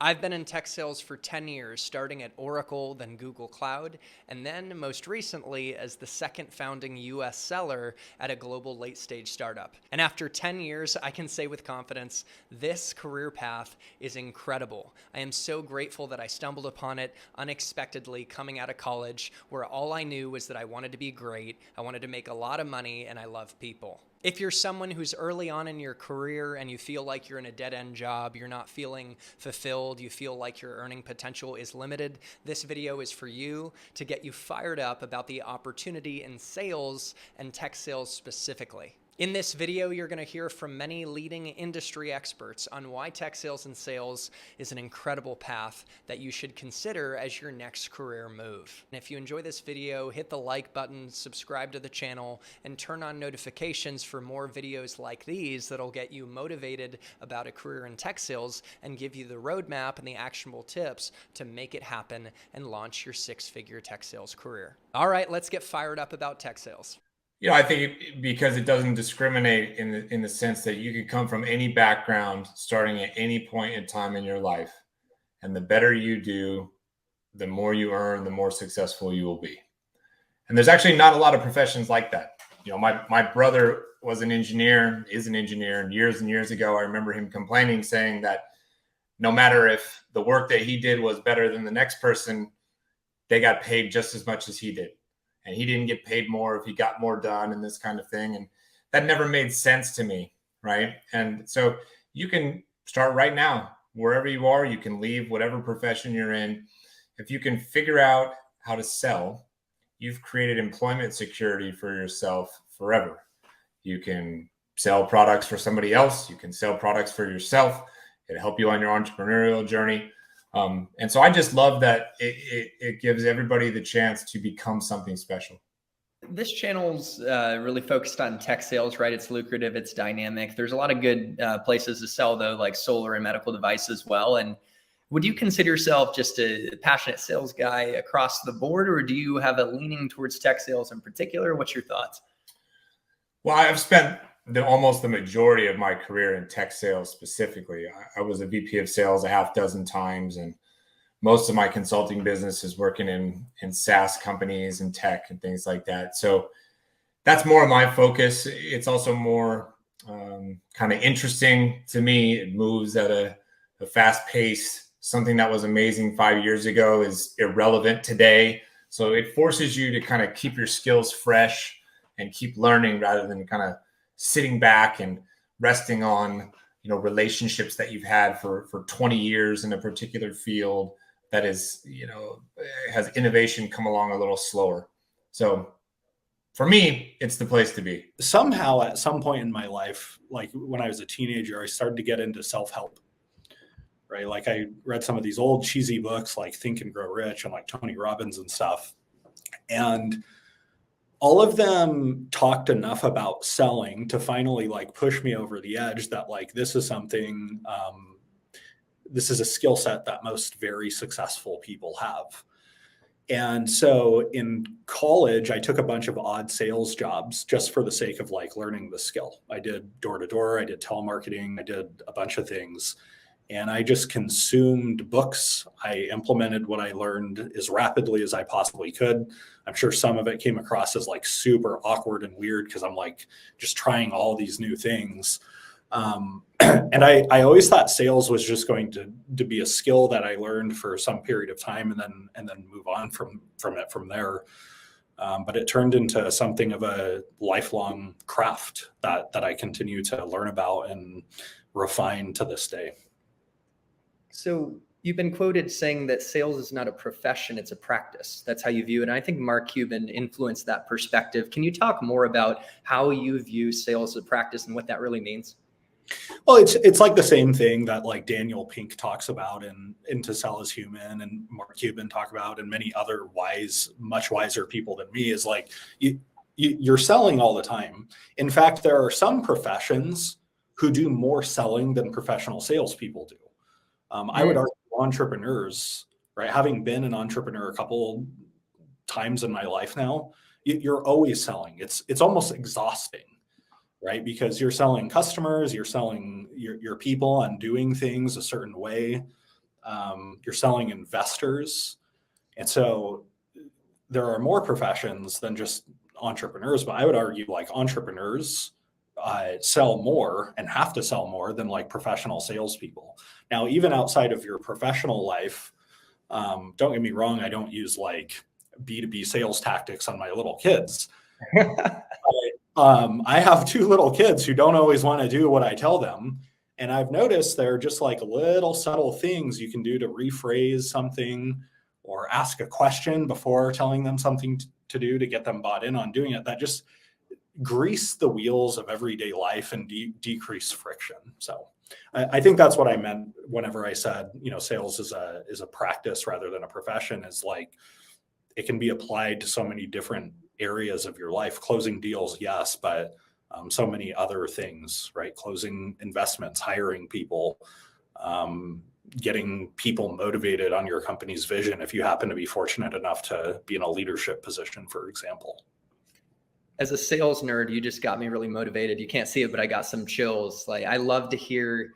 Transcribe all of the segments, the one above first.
I've been in tech sales for 10 years, starting at Oracle, then Google Cloud, and then most recently as the second founding US seller at a global late stage startup. And after 10 years, I can say with confidence, this career path is incredible. I am so grateful that I stumbled upon it unexpectedly coming out of college, where all I knew was that I wanted to be great, I wanted to make a lot of money, and I love people. If you're someone who's early on in your career and you feel like you're in a dead-end job, you're not feeling fulfilled, you feel like your earning potential is limited, this video is for you to get you fired up about the opportunity in sales and tech sales specifically. In this video, you're going to hear from many leading industry experts on why tech sales and sales is an incredible path that you should consider as your next career move. And if you enjoy this video, hit the like button, subscribe to the channel, and turn on notifications for more videos like these that'll get you motivated about a career in tech sales and give you the roadmap and the actionable tips to make it happen and launch your six-figure tech sales career. All right, let's get fired up about tech sales. I think because it doesn't discriminate in the sense that you could come from any background starting at any point in time in your life. And the better you do, the more you earn, the more successful you will be. And there's actually not a lot of professions like that. My brother was an engineer, is an engineer, and years ago, I remember him complaining, saying that no matter if the work that he did was better than the next person, they got paid just as much as he did. And he didn't get paid more if he got more done and this kind of thing. And that never made sense to me, right? And so you can start right now, wherever you are. You can leave whatever profession you're in. If you can figure out how to sell, you've created employment security for yourself forever. You can sell products for somebody else. You can sell products for yourself. It'll help you on your entrepreneurial journey. And so I just love that it gives everybody the chance to become something special. This channel's really focused on tech sales, right? It's lucrative, it's dynamic. There's a lot of good places to sell, though, like solar and medical devices as well. And would you consider yourself just a passionate sales guy across the board, or do you have a leaning towards tech sales in particular? What's your thoughts? Well, I've spent almost the majority of my career in tech sales specifically. I was a VP of sales a half dozen times, and most of my consulting business is working in SaaS companies and tech and things like that. So that's more of my focus. It's also more kind of interesting to me. It moves at a fast pace. Something that was amazing 5 years ago is irrelevant today. So it forces you to kind of keep your skills fresh and keep learning rather than kind of sitting back and resting on, relationships that you've had for 20 years in a particular field that is, has innovation come along a little slower. So for me, it's the place to be. Somehow at some point in my life, like when I was a teenager, I started to get into self-help, right? Like I read some of these old cheesy books like Think and Grow Rich and like Tony Robbins and stuff. And all of them talked enough about selling to finally like push me over the edge that like, this is something, this is a skill set that most very successful people have. And so in college, I took a bunch of odd sales jobs just for the sake of like learning the skill. I did door to door, I did telemarketing, I did a bunch of things. And I just consumed books. I implemented what I learned as rapidly as I possibly could. I'm sure some of it came across as like super awkward and weird because I'm like just trying all these new things. And I always thought sales was just going to be a skill that I learned for some period of time and then move on from it from there. But it turned into something of a lifelong craft that I continue to learn about and refine to this day. So you've been quoted saying that sales is not a profession, it's a practice. That's how you view it. And I think Mark Cuban influenced that perspective. Can you talk more about how you view sales as a practice and what that really means? Well, it's like the same thing that like Daniel Pink talks about in To Sell Is Human and Mark Cuban talk about and many other much wiser people than me is like you're selling all the time. In fact, there are some professions who do more selling than professional salespeople do. I would argue entrepreneurs, right? Having been an entrepreneur a couple times in my life now, you're always selling. It's almost exhausting, right? Because you're selling customers, you're selling your people on doing things a certain way. You're selling investors. And so there are more professions than just entrepreneurs, but I would argue like entrepreneurs sell more and have to sell more than like professional salespeople. Now, even outside of your professional life, don't get me wrong, I don't use like B2B sales tactics on my little kids. I have 2 little kids who don't always want to do what I tell them. And I've noticed there are just like little subtle things you can do to rephrase something or ask a question before telling them something to do to get them bought in on doing it, that just grease the wheels of everyday life and decrease friction. So I think that's what I meant whenever I said, sales is a practice rather than a profession. Is like it can be applied to so many different areas of your life. Closing deals, yes, but so many other things, right? Closing investments, hiring people, getting people motivated on your company's vision if you happen to be fortunate enough to be in a leadership position, for example. As a sales nerd, you just got me really motivated. You can't see it, but I got some chills. Like, I love to hear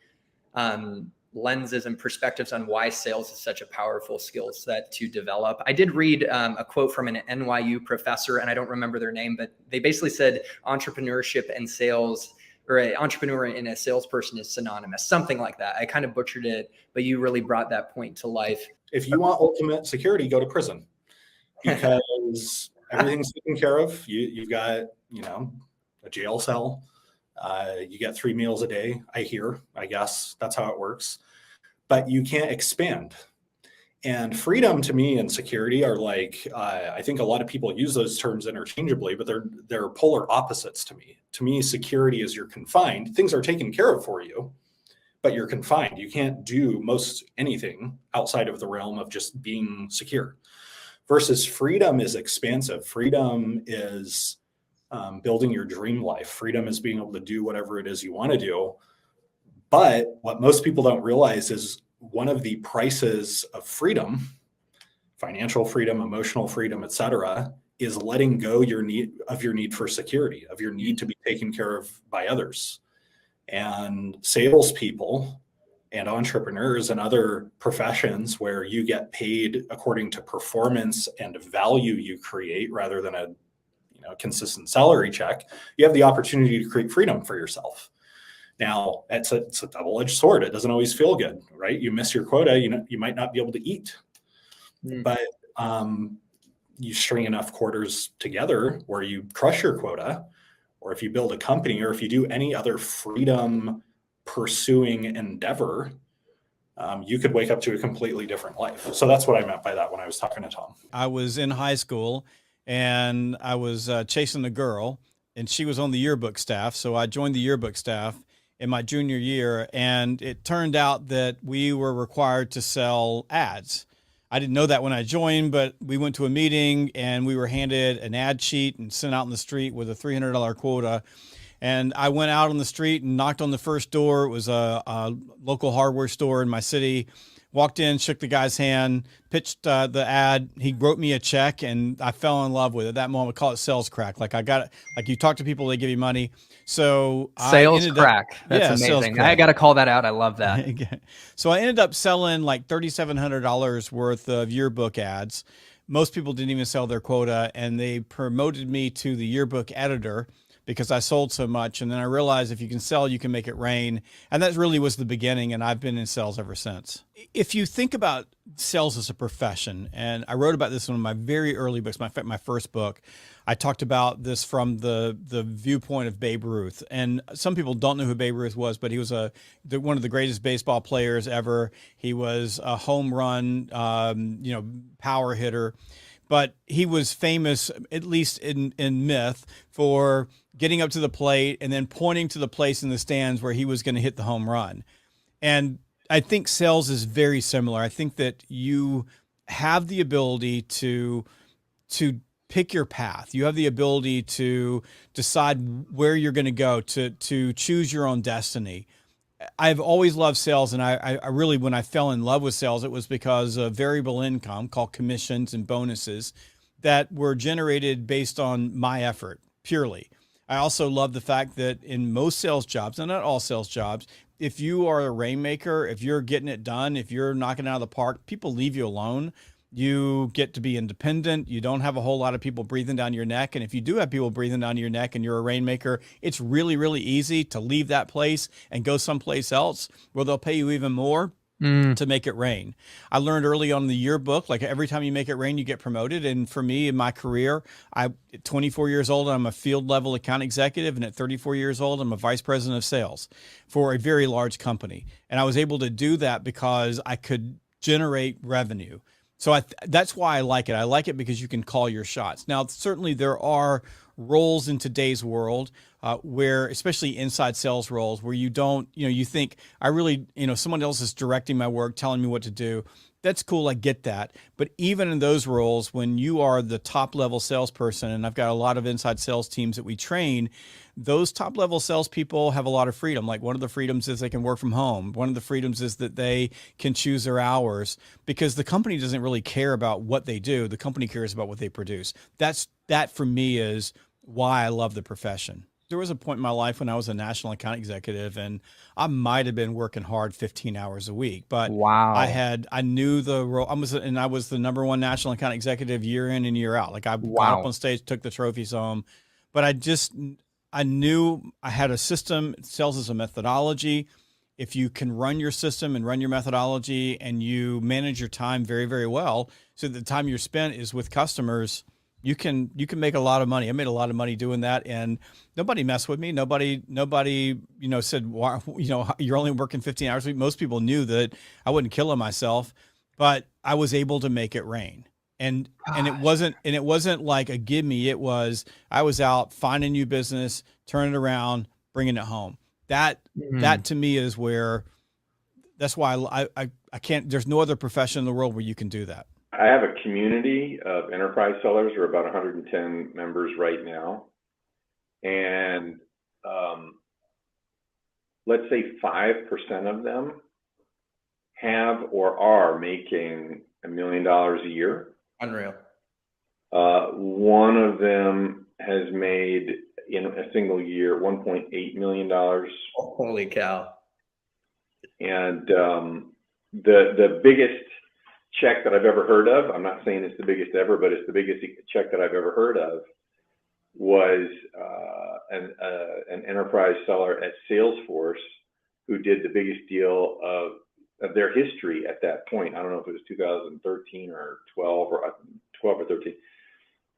lenses and perspectives on why sales is such a powerful skill set to develop. I did read a quote from an NYU professor, and I don't remember their name, but they basically said entrepreneurship and sales, or an entrepreneur and a salesperson, is synonymous, something like that. I kind of butchered it, but you really brought that point to life. If you want ultimate security, go to prison, because everything's taken care of. You've got, a jail cell. You get 3 meals a day, I guess that's how it works, but you can't expand. And freedom to me and security are like, I think a lot of people use those terms interchangeably, but they're polar opposites to me. To me, security is you're confined. Things are taken care of for you, but you're confined. You can't do most anything outside of the realm of just being secure. Versus freedom is expansive. Freedom is building your dream life. Freedom is being able to do whatever it is you want to do. But what most people don't realize is one of the prices of freedom, financial freedom, emotional freedom, et cetera, is letting go your need for security, of your need to be taken care of by others. And salespeople and entrepreneurs and other professions where you get paid according to performance and value you create rather than a consistent salary check, you have the opportunity to create freedom for yourself. Now, it's a double-edged sword. It doesn't always feel good, right? You miss your quota, you might not be able to eat. But you string enough quarters together where you crush your quota, or if you build a company, or if you do any other freedom pursuing endeavor, you could wake up to a completely different life. So that's what I meant by that when I was talking to Tom. I was in high school and I was chasing a girl, and she was on the yearbook staff. So I joined the yearbook staff in my junior year, and it turned out that we were required to sell ads. I didn't know that when I joined, but we went to a meeting and we were handed an ad sheet and sent out in the street with a $300 quota. And I went out on the street and knocked on the first door. It was a local hardware store in my city. Walked in, shook the guy's hand, pitched the ad. He wrote me a check, and I fell in love with it. At that moment, we call it sales crack. Like you talk to people, they give you money. So sales crack. That's amazing. I got to call that out. I love that. So I ended up selling like $3,700 worth of yearbook ads. Most people didn't even sell their quota, and they promoted me to the yearbook editor because I sold so much. And then I realized if you can sell, you can make it rain. And that really was the beginning. And I've been in sales ever since. If you think about sales as a profession, and I wrote about this in one of my very early books, my first book, I talked about this from the viewpoint of Babe Ruth. And some people don't know who Babe Ruth was, but he was one of the greatest baseball players ever. He was a home run, power hitter. But he was famous, at least in myth, for getting up to the plate and then pointing to the place in the stands where he was going to hit the home run. And I think sales is very similar. I think that you have the ability to pick your path. You have the ability to decide where you're going to go, to choose your own destiny. I've always loved sales, and I really, when I fell in love with sales, it was because of variable income called commissions and bonuses that were generated based on my effort purely. I also love the fact that in most sales jobs, and not all sales jobs, if you are a rainmaker, if you're getting it done, if you're knocking it out of the park, people leave you alone. You get to be independent. You don't have a whole lot of people breathing down your neck. And if you do have people breathing down your neck and you're a rainmaker, it's really, really easy to leave that place and go someplace else where they'll pay you even more to make it rain. I learned early on in the yearbook, like every time you make it rain, you get promoted. And for me in my career, at 24 years old, I'm a field level account executive. And at 34 years old, I'm a vice president of sales for a very large company. And I was able to do that because I could generate revenue. So that's why I like it. I like it because you can call your shots. Now, certainly there are roles in today's world where, especially inside sales roles, where you don't, you think I really, someone else is directing my work, telling me what to do. That's cool. I get that. But even in those roles, when you are the top level salesperson, and I've got a lot of inside sales teams that we train, those top level salespeople have a lot of freedom. Like one of the freedoms is they can work from home. One of the freedoms is that they can choose their hours because the company doesn't really care about what they do. The company cares about what they produce. That for me is why I love the profession. There was a point in my life when I was a national account executive and I might have been working hard 15 hours a week, but wow. I knew the role. I was the number one national account executive year in and year out. Like I got up on stage, took the trophies home, but I knew I had a system. Sales is a methodology. If you can run your system and run your methodology and you manage your time very, very well, so the time you're spent is with customers, you can make a lot of money. I made a lot of money doing that, and nobody messed with me. Nobody, said, "Why, you're only working 15 hours a week." Most people knew that I wasn't killing myself, but I was able to make it rain. And it wasn't like a give me. It was I was out finding new business, turning it around, bringing it home. That to me is where. That's why I can't. There's no other profession in the world where you can do that. I have a community of enterprise sellers. We're about 110 members right now. And let's say 5% of them have or are making $1 million a year. Unreal. One of them has made in a single year $1.8 million. Holy cow. And the biggest check that I've ever heard of, I'm not saying it's the biggest ever, but it's the biggest check that I've ever heard of, was an enterprise seller at Salesforce who did the biggest deal of their history at that point. I don't know if it was 2013 or 12 or 13.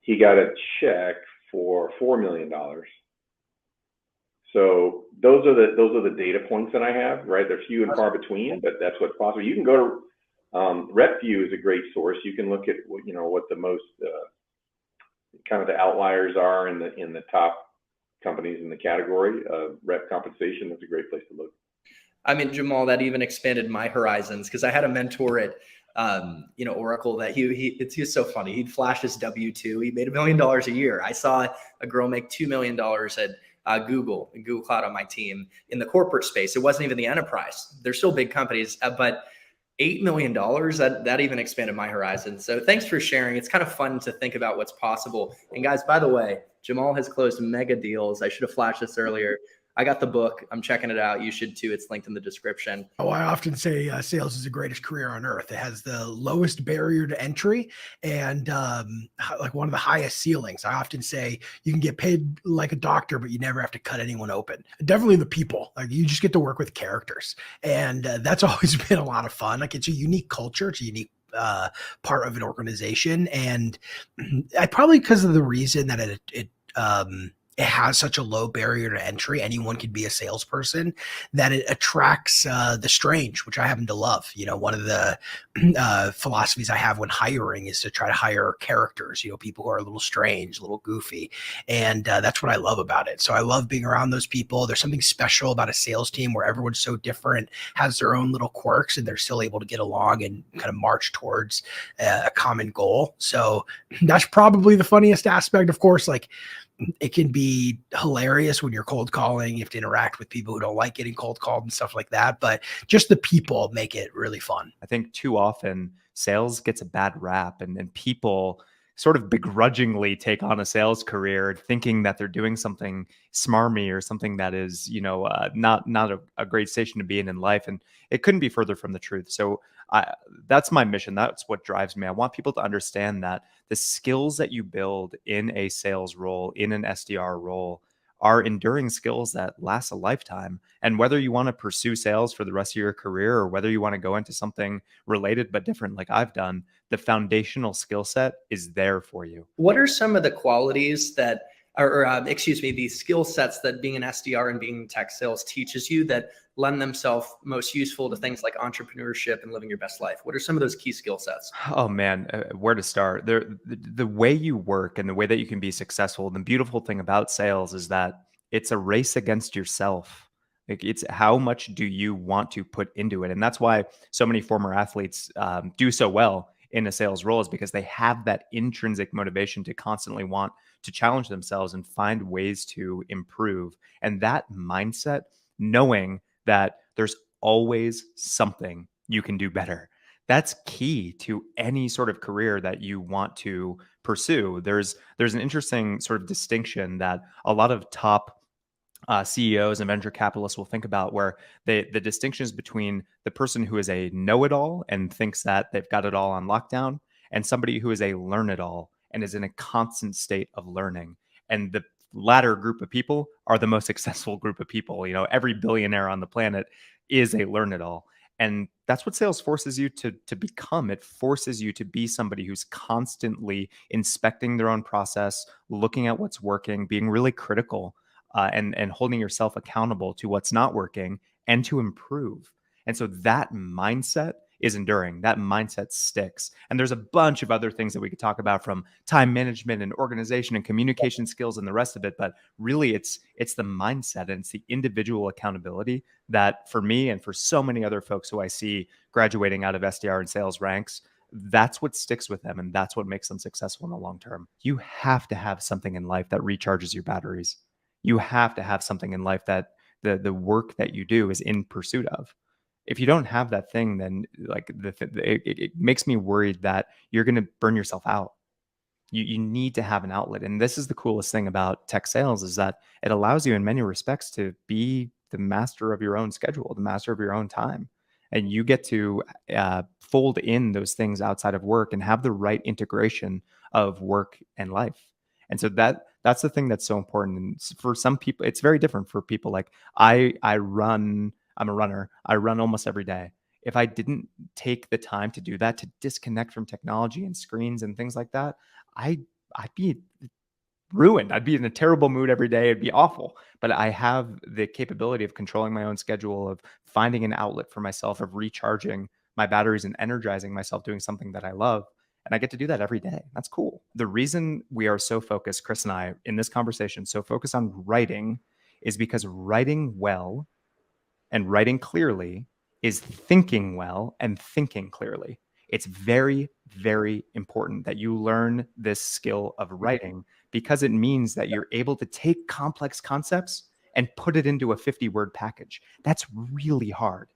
He got a check for $4 million. So those are the data points that I have, right? They're few and far between, but that's what's possible. You can go to RepView is a great source. You can look at what the most kind of the outliers are in the top companies in the category. Rep compensation is a great place to look. I mean, Jamal, that even expanded my horizons because I had a mentor at Oracle that he was so funny. He'd flash his W-2. He made $1 million a year. I saw a girl make $2 million at Google Cloud on my team in the corporate space. It wasn't even the enterprise. They're still big companies, but $8 million, that even expanded my horizon. So thanks for sharing. It's kind of fun to think about what's possible. And guys, by the way, Jamal has closed MegaDeals. I should have flashed this earlier. I got the book. I'm checking it out. You should too. It's linked in the description. Oh, I often say sales is the greatest career on earth. It has the lowest barrier to entry and like one of the highest ceilings. I often say you can get paid like a doctor, but you never have to cut anyone open. Definitely the people. Like you just get to work with characters, and that's always been a lot of fun. Like it's a unique culture. It's a unique part of an organization, and I probably because of the reason that it has such a low barrier to entry. Anyone can be a salesperson, that it attracts the strange, which I happen to love. One of the philosophies I have when hiring is to try to hire characters, people who are a little strange, a little goofy. And that's what I love about it. So I love being around those people. There's something special about a sales team where everyone's so different, has their own little quirks, and they're still able to get along and kind of march towards a common goal. So that's probably the funniest aspect. Of course, like, it can be hilarious when you're cold calling. You have to interact with people who don't like getting cold called and stuff like that. But just the people make it really fun. I think too often sales gets a bad rap, and people sort of begrudgingly take on a sales career thinking that they're doing something smarmy or something that is, not a great station to be in life. And it couldn't be further from the truth. So that's my mission. That's what drives me. I want people to understand that the skills that you build in a sales role, in an SDR role, are enduring skills that last a lifetime. And whether you want to pursue sales for the rest of your career or whether you want to go into something related but different like I've done, the foundational skill set is there for you. What are some of the qualities that, the skill sets that being an SDR and being in tech sales teaches you that lend themselves most useful to things like entrepreneurship and living your best life? What are some of those key skill sets? Oh man, where to start? The way you work and the way that you can be successful. The beautiful thing about sales is that it's a race against yourself. Like, it's how much do you want to put into it, and that's why so many former athletes do so well in a sales role, is because they have that intrinsic motivation to constantly want to challenge themselves and find ways to improve. And that mindset, knowing that there's always something you can do better, that's key to any sort of career that you want to pursue. There's an interesting sort of distinction that a lot of top CEOs and venture capitalists will think about, where the distinction is between the person who is a know-it-all and thinks that they've got it all on lockdown, and somebody who is a learn-it-all and is in a constant state of learning. And the latter group of people are the most successful group of people. Every billionaire on the planet is a learn-it-all. And that's what sales forces you to become. It forces you to be somebody who's constantly inspecting their own process, looking at what's working, being really critical, and holding yourself accountable to what's not working and to improve. And so that mindset is enduring. That mindset sticks. And there's a bunch of other things that we could talk about, from time management and organization and communication skills and the rest of it. But really, it's the mindset and it's the individual accountability that, for me and for so many other folks who I see graduating out of SDR and sales ranks, that's what sticks with them. And that's what makes them successful in the long term. You have to have something in life that recharges your batteries. You have to have something in life that the work that you do is in pursuit of. If you don't have that thing, then it makes me worried that you're going to burn yourself out. You need to have an outlet. And this is the coolest thing about tech sales, is that it allows you in many respects to be the master of your own schedule, the master of your own time. And you get to fold in those things outside of work and have the right integration of work and life. And so that's the thing that's so important. And for some people, it's very different. For people like I'm a runner. I run almost every day. If I didn't take the time to do that, to disconnect from technology and screens and things like that, I'd be ruined. I'd be in a terrible mood every day. It'd be awful. But I have the capability of controlling my own schedule, of finding an outlet for myself, of recharging my batteries and energizing myself doing something that I love. And I get to do that every day. That's cool. The reason we are so focused, Chris and I, in this conversation, so focused on writing, is because writing well and writing clearly is thinking well and thinking clearly. It's very, very important that you learn this skill of writing, because it means that you're able to take complex concepts and put it into a 50-word package. That's really hard.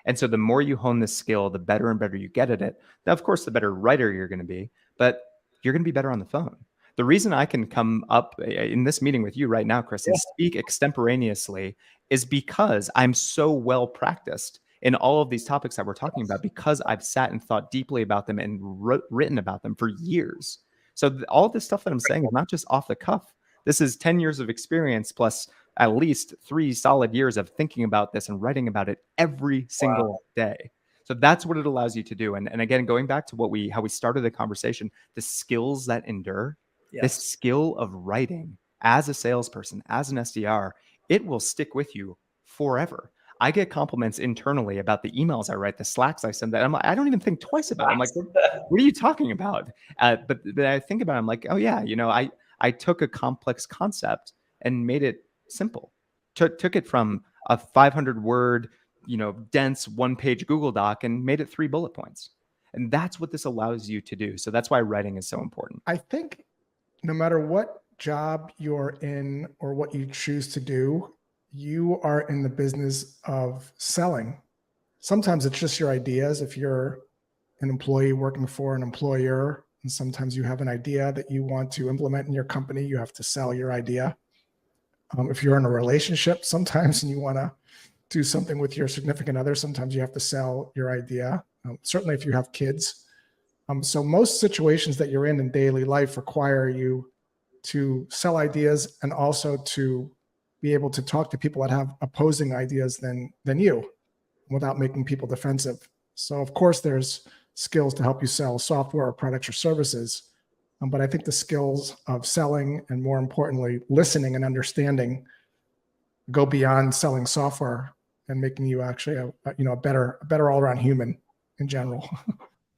And so the more you hone this skill, the better and better you get at it. Now, of course, the better writer you're going to be, but you're going to be better on the phone. The reason I can come up in this meeting with you right now, Chris, and speak extemporaneously is because I'm so well practiced in all of these topics that we're talking about, because I've sat and thought deeply about them and written about them for years. So all this stuff that I'm saying is not just off the cuff. This is 10 years of experience plus at least 3 solid years of thinking about this and writing about it every single day. So that's what it allows you to do. And again, going back to how we started the conversation, the skills that endure, the skill of writing as a salesperson, as an SDR, it will stick with you forever. I get compliments internally about the emails I write, the Slacks I send, that I don't even think twice about it. I'm like, what are you talking about? But I think about it, I'm like, oh yeah, I took a complex concept and made it simple. Took it from a 500-word, dense 1-page Google Doc and made it 3 bullet points. And that's what this allows you to do. So that's why writing is so important. I think no matter what job you're in or what you choose to do, you are in the business of selling. Sometimes it's just your ideas. If you're an employee working for an employer, And sometimes you have an idea that you want to implement in your company. You have to sell your idea. If you're in a relationship sometimes and you want to do something with your significant other, sometimes you have to sell your idea. Certainly if you have kids. So most situations that you're in daily life require you to sell ideas and also to be able to talk to people that have opposing ideas than you without making people defensive. So of course there's skills to help you sell software or products or services. But I think the skills of selling and more importantly, listening and understanding go beyond selling software and making you actually a better all around human in general.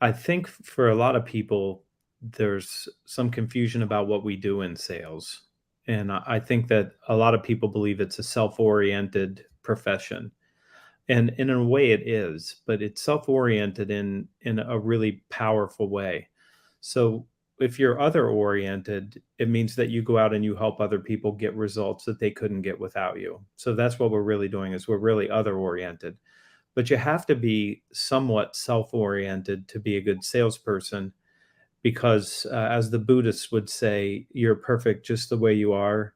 I think for a lot of people, there's some confusion about what we do in sales. And I think that a lot of people believe it's a self-oriented profession. And in a way it is, but it's self-oriented in a really powerful way. So if you're other oriented, it means that you go out and you help other people get results that they couldn't get without you. So that's what we're really doing, is we're really other oriented. But you have to be somewhat self-oriented to be a good salesperson, because as the Buddhists would say, you're perfect just the way you are,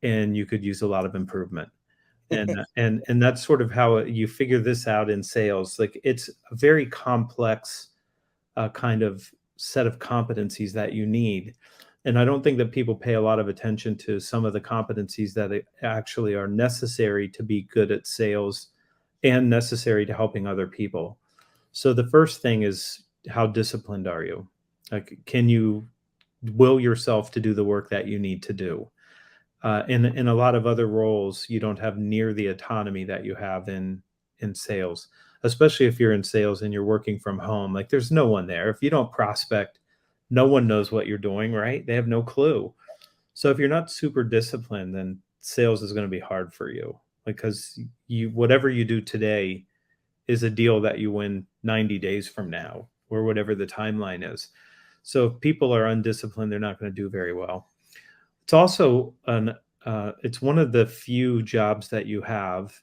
and you could use a lot of improvement. And that's sort of how you figure this out in sales. Like, it's a very complex kind of set of competencies that you need. And I don't think that people pay a lot of attention to some of the competencies that actually are necessary to be good at sales and necessary to helping other people. So the first thing is, how disciplined are you? Like, can you will yourself to do the work that you need to do? In a lot of other roles, you don't have near the autonomy that you have in sales, especially if you're in sales and you're working from home. Like, there's no one there. If you don't prospect, no one knows what you're doing, right? They have no clue. So if you're not super disciplined, then sales is going to be hard for you, because whatever you do today is a deal that you win 90 days from now, or whatever the timeline is. So if people are undisciplined, they're not going to do very well. It's also it's one of the few jobs that you have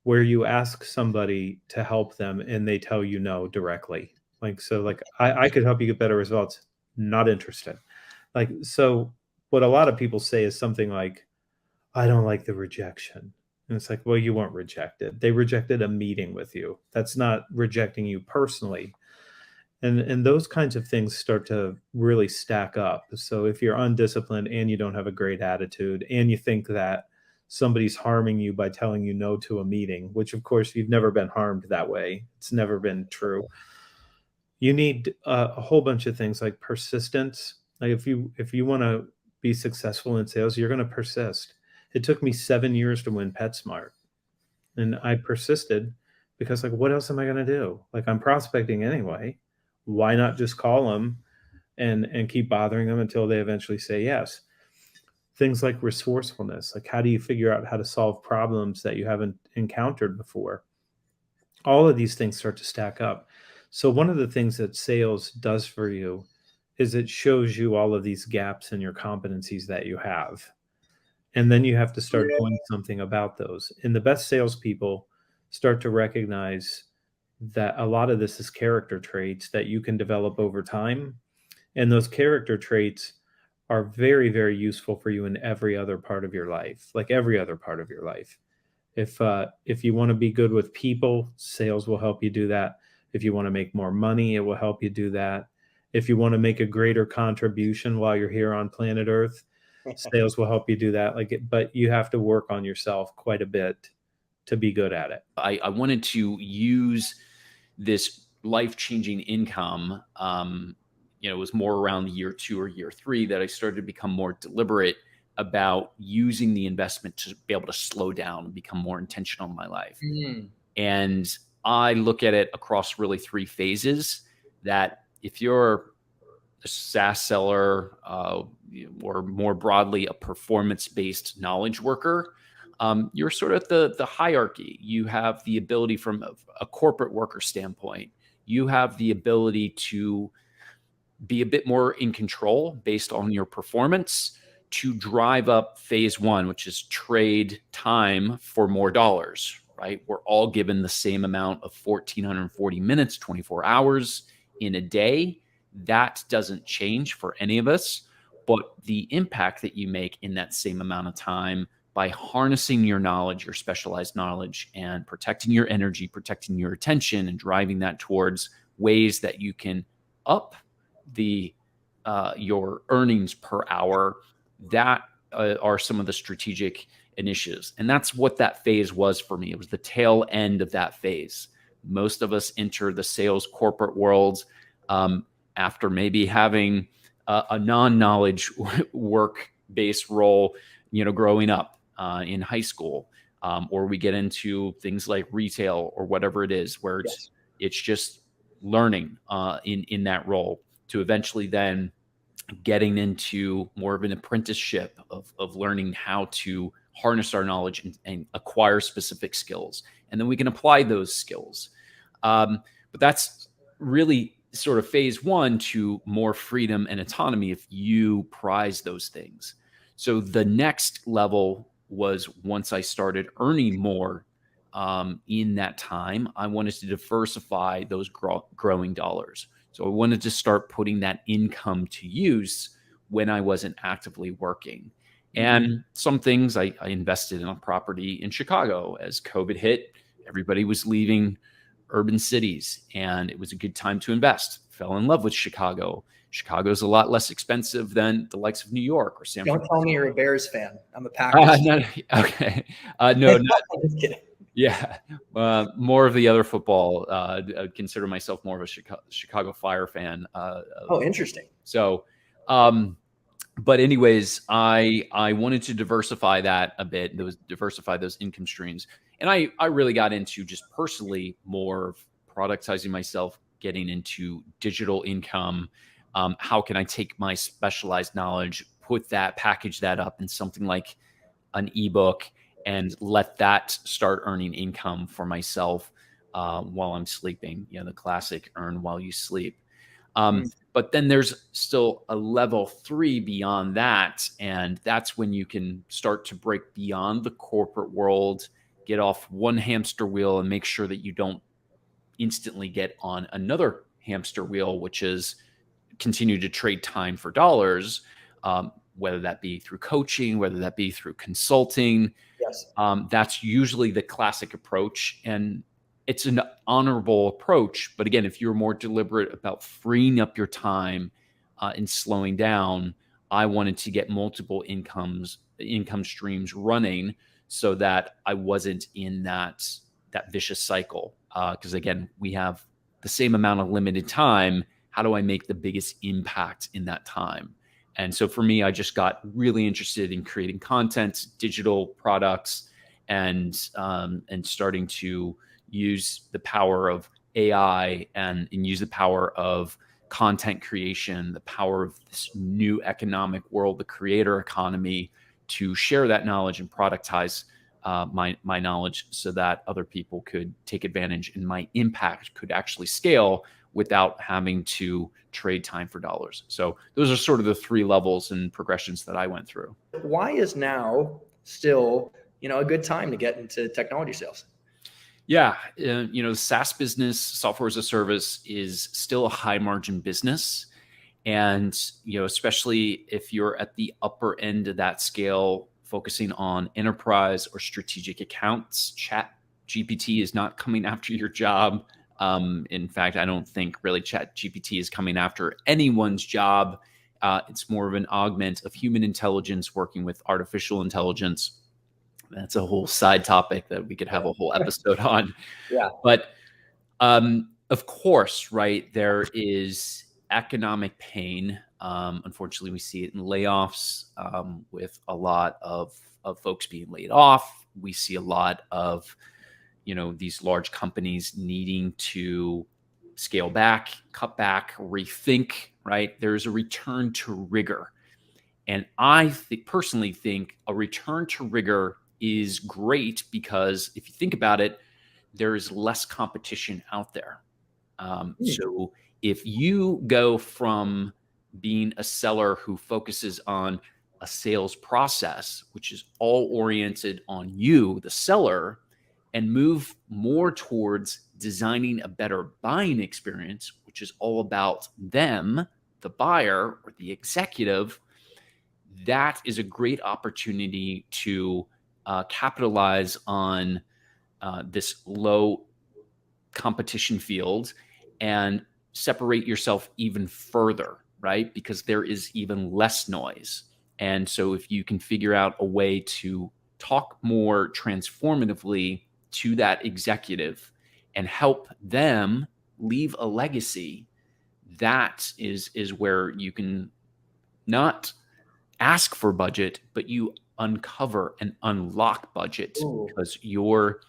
where you ask somebody to help them and they tell you no directly. Like, I could help you get better results. Not interested. Like, so what a lot of people say is something like, I don't like the rejection. And it's like, well, you weren't rejected. They rejected a meeting with you. That's not rejecting you personally. And those kinds of things start to really stack up. So if you're undisciplined and you don't have a great attitude and you think that somebody's harming you by telling you no to a meeting, which of course you've never been harmed that way. It's never been true. You need a whole bunch of things like persistence. Like, if you want to be successful in sales, you're going to persist. It took me 7 years to win PetSmart. And I persisted because, like, what else am I going to do? Like, I'm prospecting anyway. Why not just call them and keep bothering them until they eventually say yes? Things like resourcefulness, like, how do you figure out how to solve problems that you haven't encountered before? All of these things start to stack up. So one of the things that sales does for you is it shows you all of these gaps in your competencies that you have. And then you have to start doing something about those. And the best salespeople start to recognize that a lot of this is character traits that you can develop over time. And those character traits are very, very useful for you in every other part of your life, like every other part of your life. If you want to be good with people, sales will help you do that. If you want to make more money, it will help you do that. If you want to make a greater contribution while you're here on planet Earth, sales will help you do that. But you have to work on yourself quite a bit to be good at it. I wanted to use this life-changing income. It was more around year 2 or year 3 that I started to become more deliberate about using the investment to be able to slow down and become more intentional in my life. And I look at it across really 3 phases. That if you're a SaaS seller, or more broadly, a performance-based knowledge worker, you're sort of the hierarchy. You have the ability from a corporate worker standpoint. You have the ability to be a bit more in control based on your performance to drive up phase 1, which is trade time for more dollars, right? We're all given the same amount of 1,440 minutes, 24 hours in a day. that doesn't change for any of us, but the impact that you make in that same amount of time by harnessing your knowledge, your specialized knowledge, and protecting your energy, protecting your attention, and driving that towards ways that you can up the your earnings per hour, that are some of the strategic initiatives. And that's what that phase was for me. It was the tail end of that phase. Most of us enter the sales corporate world after maybe having a non-knowledge work-based role, growing up in high school, or we get into things like retail or whatever it is, where it's just learning in that role, to eventually then getting into more of an apprenticeship of learning how to harness our knowledge and acquire specific skills. And then we can apply those skills. But that's really sort of phase one to more freedom and autonomy if you prize those things. So the next level was, once I started earning more in that time, I wanted to diversify those growing dollars. So I wanted to start putting that income to use when I wasn't actively working. And some things I invested in a property in Chicago. As COVID hit, everybody was leaving urban cities, and it was a good time to invest. Fell in love with Chicago. Chicago's a lot less expensive than the likes of New York or San Francisco. Don't tell me you're a Bears fan. I'm a Packers. No, okay. No, I'm just kidding. yeah. More of the other football. I consider myself more of a Chicago Fire fan. Oh, interesting. So, but anyways, I wanted to diversify that a bit, diversify those income streams. And I really got into just personally more of productizing myself, getting into digital income. How can I take my specialized knowledge, package that up in something like an ebook, and let that start earning income for myself while I'm sleeping, the classic earn while you sleep. But then there's still a level 3 beyond that. And that's when you can start to break beyond the corporate world, get off one hamster wheel, and make sure that you don't instantly get on another hamster wheel, which is continue to trade time for dollars, whether that be through coaching, whether that be through consulting. Yes. That's usually the classic approach. And it's an honorable approach. But again, if you're more deliberate about freeing up your time and slowing down, I wanted to get multiple income streams running so that I wasn't in that vicious cycle. Because again, we have the same amount of limited time. How do I make the biggest impact in that time? And so for me, I just got really interested in creating content, digital products, and starting to use the power of AI and use the power of content creation, the power of this new economic world, the creator economy, to share that knowledge and productize my knowledge so that other people could take advantage and my impact could actually scale without having to trade time for dollars. So those are sort of the 3 levels and progressions that I went through. Why is now still, a good time to get into technology sales? Yeah. SaaS business, software as a service, is still a high margin business. And, especially if you're at the upper end of that scale, focusing on enterprise or strategic accounts, Chat GPT is not coming after your job. In fact, I don't think really Chat GPT is coming after anyone's job. It's more of an augment of human intelligence working with artificial intelligence. That's a whole side topic that we could have a whole episode on. Yeah. But of course, right, there is economic pain. Unfortunately, we see it in layoffs with a lot of folks being laid off. We see a lot of these large companies needing to scale back, cut back, rethink, right? There's a return to rigor. And I personally think a return to rigor is great because if you think about it, there is less competition out there. So if you go from being a seller who focuses on a sales process, which is all oriented on you, the seller, and move more towards designing a better buying experience, which which is all about them, the buyer or the executive, that is a great opportunity to capitalize on this low competition field and separate yourself even further, right? Because there is even less noise. And so if you can figure out a way to talk more transformatively to that executive and help them leave a legacy, that is where you can not ask for budget, but you uncover and unlock budget because you're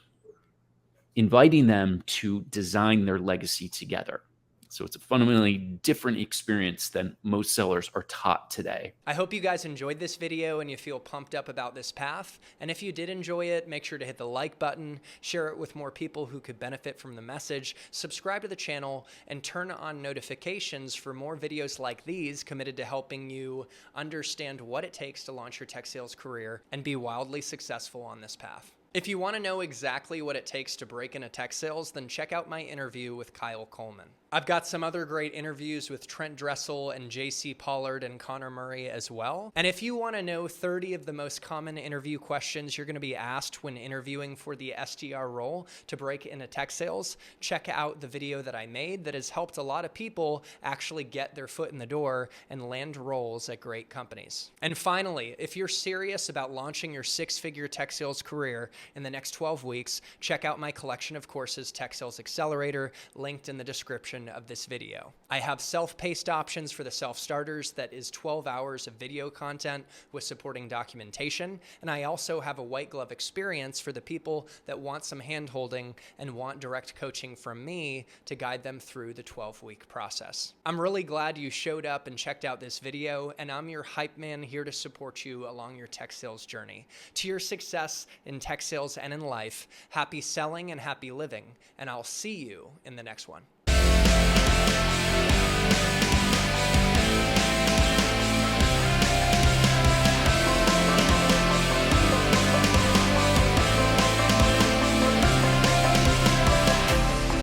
inviting them to design their legacy together. So it's a fundamentally different experience than most sellers are taught today. I hope you guys enjoyed this video and you feel pumped up about this path. And if you did enjoy it, make sure to hit the like button, share it with more people who could benefit from the message, subscribe to the channel, and turn on notifications for more videos like these committed to helping you understand what it takes to launch your tech sales career and be wildly successful on this path. If you want to know exactly what it takes to break into tech sales, then check out my interview with Kyle Coleman. I've got some other great interviews with Trent Dressel and JC Pollard and Connor Murray as well. And if you want to know 30 of the most common interview questions you're going to be asked when interviewing for the SDR role to break into tech sales, check out the video that I made that has helped a lot of people actually get their foot in the door and land roles at great companies. And finally, if you're serious about launching your six-figure tech sales career in the next 12 weeks, check out my collection of courses, Tech Sales Accelerator, linked in the description of this video. I have self-paced options for the self-starters that is 12 hours of video content with supporting documentation, and I also have a white glove experience for the people that want some hand-holding and want direct coaching from me to guide them through the 12-week process. I'm really glad you showed up and checked out this video, and I'm your hype man here to support you along your tech sales journey. To your success in tech sales and in life, happy selling and happy living, and I'll see you in the next one.